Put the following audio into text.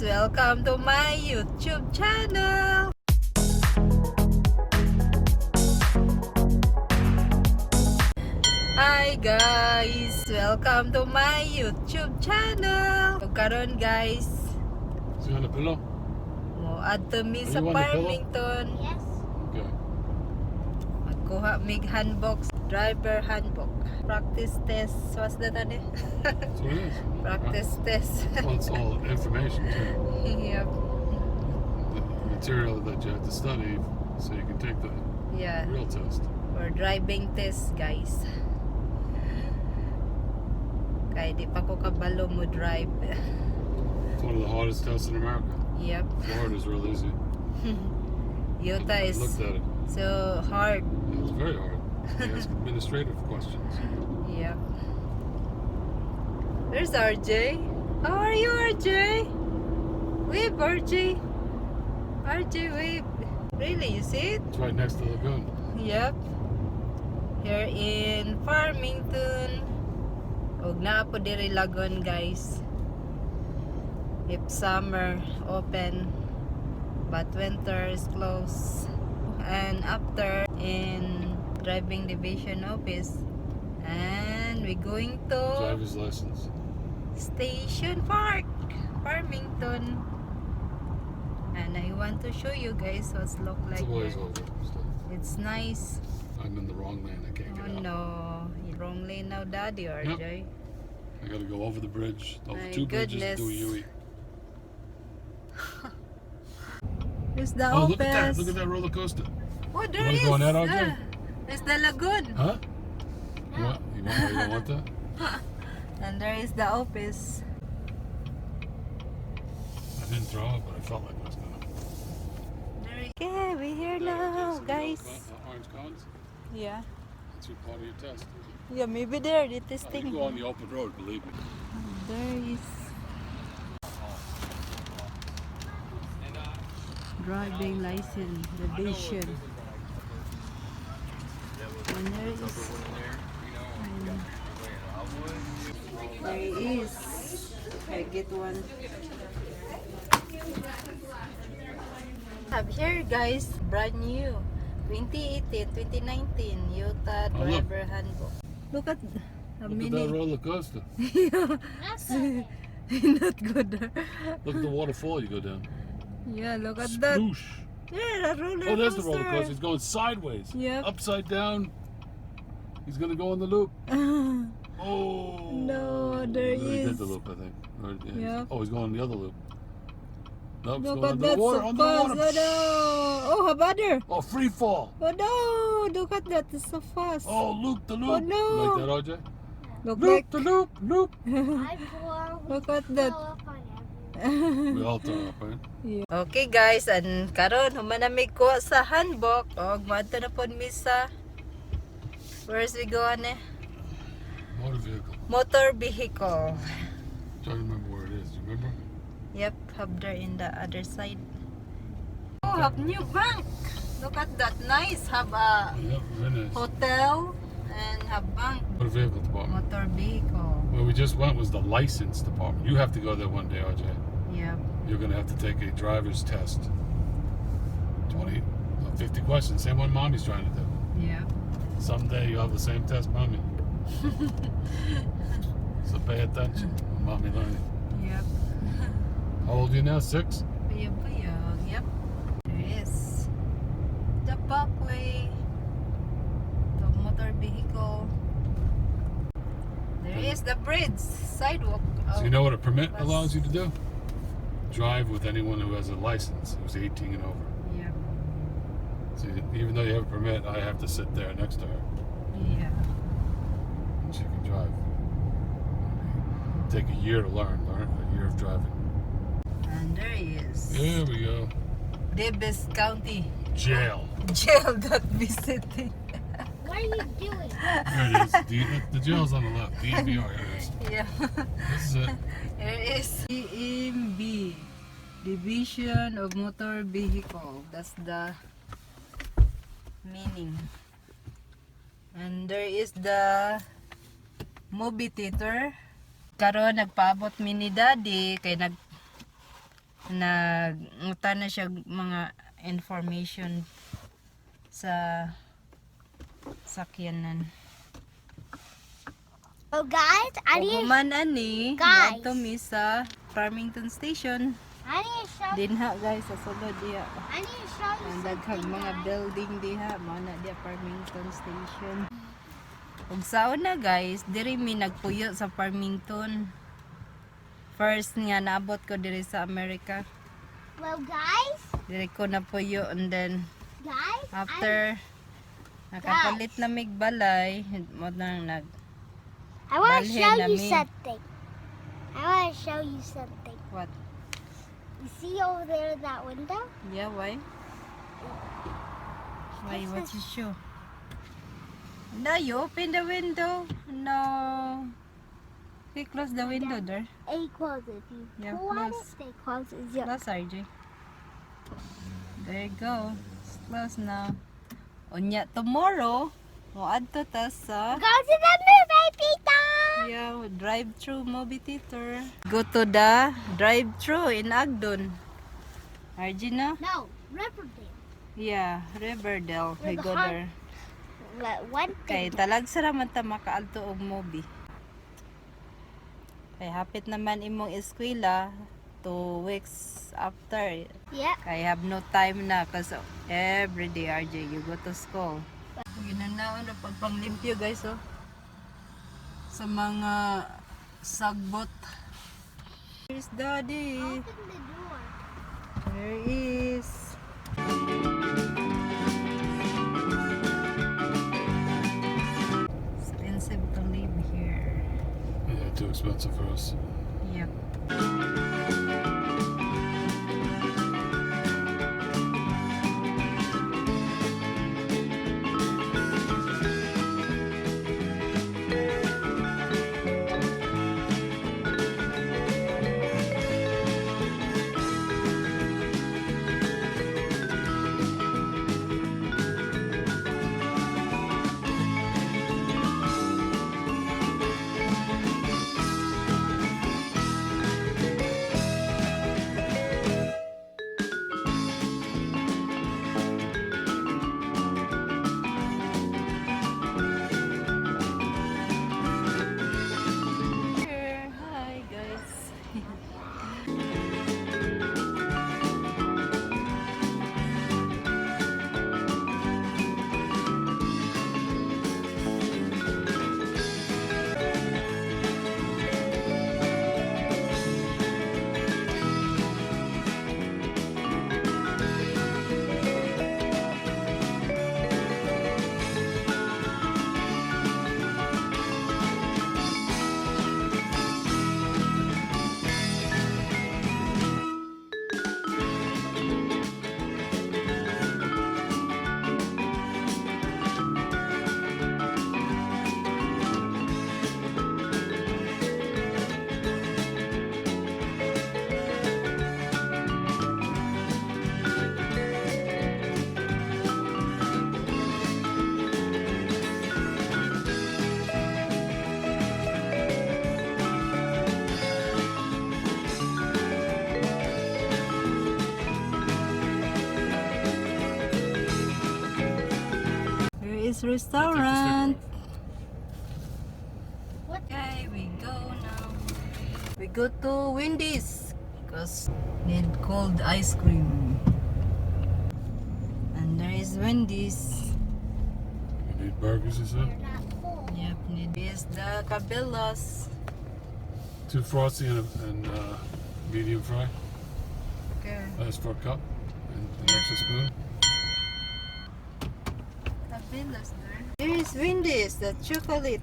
Welcome to my YouTube channel. Hi guys, welcome to my YouTube channel. So karon guys, Is he on a pillow? mo adto mi sa you on the pillow? Farmington. Yes. Okay. Magkuha mig handbook, driver handbook. Practice test. What's that on it? That's what it is. Practice test. Well, it's all information too. Yep. The material that you have to study so you can take the Yeah. real test. For driving test guys. Kaya di pa ko kabalo mo drive. It's one of the hardest tests in America. Yep. Florida's real easy. Utah I is looked at it. so hard. It was very hard. They ask administrative questions. Yep. There's RJ. How are you, RJ? Wave, RJ. RJ, wave. Really, you see it? It's right next to the lagoon. Yep. Here in Farmington. Og na po diri lagon, guys. If summer open, but winter is closed. And after in driving division office, and we're going to Driver's license. Station Park, Farmington. And I want to show you guys what's look It's like a ways there. over. Still. It's nice. I'm in the wrong lane. I can't Oh get out. no, you're wrong lane now, Daddy, RJ. I gotta go over the bridge. Over My two bridges goodness. to do a U-E. There's the Oh, look at that! office. Look at that roller coaster. Oh, there wanna is. go on that, RJ? There's the lagoon. Huh? You don't want that? And there is the office. I didn't throw up, but I felt like I was gonna. Okay, we're here now, guys. Orange cones. Yeah. That's your part of your test. Yeah, maybe there, the You testing. go on the open road, believe me. There is driving license revision. And there is I get one. Have here guys, brand new 2018, 2019 Utah Oh, look. driver handbook. Look at how Look at that many. roller coaster. Not good. Look at the waterfall you go down. Yeah, look at that. Sploosh. There, a roller Oh, there's the coaster. roller coaster. He's going sideways. Yep. Upside down. He's gonna go on the loop. Oh. No, there He did is. the loop, I think. Or, Yep. Oh, he's going on the other loop. Nope, he's Look going at under that the water. so Under the fast. water. Oh no! Oh, how about there? Oh, free fall. Oh no! Look at that, it's so fast. Oh, loop the loop. Oh, no. You like that, RJ? Look Loop like. the loop, loop. Look at that. We all throw up, right? Yeah. Okay guys, and karon humanamig ko sa handbook. Og madto na pod mi sa where's we go ane? Motor vehicle. Motor vehicle. Trying to remember where it is. Do you remember? Yep, have there in the other side. Oh, have new bank. Look at that, nice. Have a Yep, very nice. hotel and have bank. Motor vehicle department. Motor vehicle. Where we just went was the license department. You have to go there one day, RJ. Yep. You're gonna have to take a driver's test. 50 questions. Same one Mommy's trying to do. Yep. Someday you'll have the same test, Mommy. So pay attention when Mommy learning. Yep. How old are you now? 6? Puyog, puyog. Yep. There is the parkway. The motor vehicle. There is the bridge, sidewalk. So you know what a permit bus. allows you to do? Drive with anyone who has a license who's 18 and over. Yep. So even though you have a permit, I have to sit there next to her Yeah. and she can drive. Take a year to learn a year of driving. And there he is. There we go. Davis County Jail. Jail that visiting. What are you doing? There it is. The jail's on the left. DVR. Here it is. Yeah. This is it. There is DMV, Division of Motor Vehicle. That's the meaning. And there is the movie theater. Karon nagpaabot mi ni Daddy kay Nagmuta na siya mga information sa sakyanan. Oh, guys, I need, Human ani, Guys. adto mi sa Farmington Station. I need to show, Dinha guys, sa sulod diha. I need to show you Ang daghang something, mga guys. building diha, mao na diha Farmington Station. Ug saon na guys, diri mi nagpuyo sa Farmington. First nga naabot ko diri sa Amerika. Well, guys, Diri ko napuyo and then guys, after nakapalit na mig balay, mo nang I want to Balhin show you nami. something. I want to show you something. what? You see over there that window? Yeah, why? Why? What's your show? No, you open the window. No. Okay, close the window there. A close it. If you Yeah, pull on close. it, they close it. Yeah. Close, RJ. There you go. It's close now. Unya, tomorrow, mo adto ta sa Go to the movie theater. yeah, drive-through movie theater. Go to the drive-through in Agdon. RJ na? No, Riverdale. Yeah, Riverdale. We With go the there. One Kay thing. talag sara man ta makaalto og movie. Kay hapit naman imong eskwela 2 weeks after. Yeah. Kay have no time na kasi every day RJ you go to school. Ginanaon na pagpanglimpyo guys oh. Sa mga sagbot. Here's Daddy. Open the door. There is. Expensive to live here. Yeah, too expensive for us. Yep. Here. Hi guys. Here is restaurant. What? Okay, we go now. We go to Wendy's because need cold ice cream. And there is Wendy's. You need burgers, you said? They're not full. Yep, need is the Cabela's. 2 frosty and medium fry. Okay. Ask for a cup and an extra spoon. Cabela's there. Here is Wendy's, the chocolate.